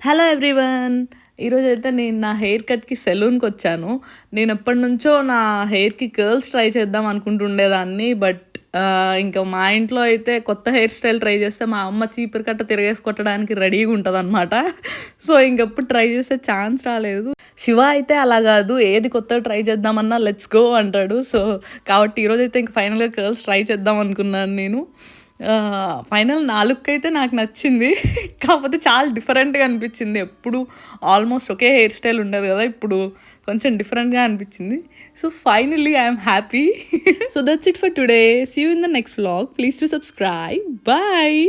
Hello everyone ఈరోజైతే నేను నా హెయిర్ కట్కి సెలూన్కి వచ్చాను. నేను ఎప్పటి నుంచో నా హెయిర్కి కర్ల్స్ ట్రై చేద్దాం అనుకుంటుండేదాన్ని. బట్ ఇంకా మా ఇంట్లో అయితే కొత్త హెయిర్ స్టైల్ ట్రై చేస్తే మా అమ్మ చీపురు కట్ట తిరగేసి కొట్టడానికి రెడీగా ఉంటుందన్నమాట. సో ఇంకెప్పుడు ట్రై చేసే ఛాన్స్ రాలేదు. శివ అయితే అలా కాదు, ఏది కొత్తగా ట్రై చేద్దామన్నా లెట్స్ గో అంటాడు. సో కాబట్టి ఈరోజైతే ఇంక ఫైనల్గా కర్ల్స్ ట్రై చేద్దాం అనుకున్నాను నేను. ఫైనల్ నా లుక్ అయితే నాకు నచ్చింది. కాకపోతే చాలా డిఫరెంట్గా అనిపించింది. ఎప్పుడు ఆల్మోస్ట్ ఒకే హెయిర్ స్టైల్ ఉండదు కదా, ఇప్పుడు కొంచెం డిఫరెంట్గా అనిపించింది. So finally I'm happy. So that's it for today. See you in the next vlog. Please to subscribe. Bye.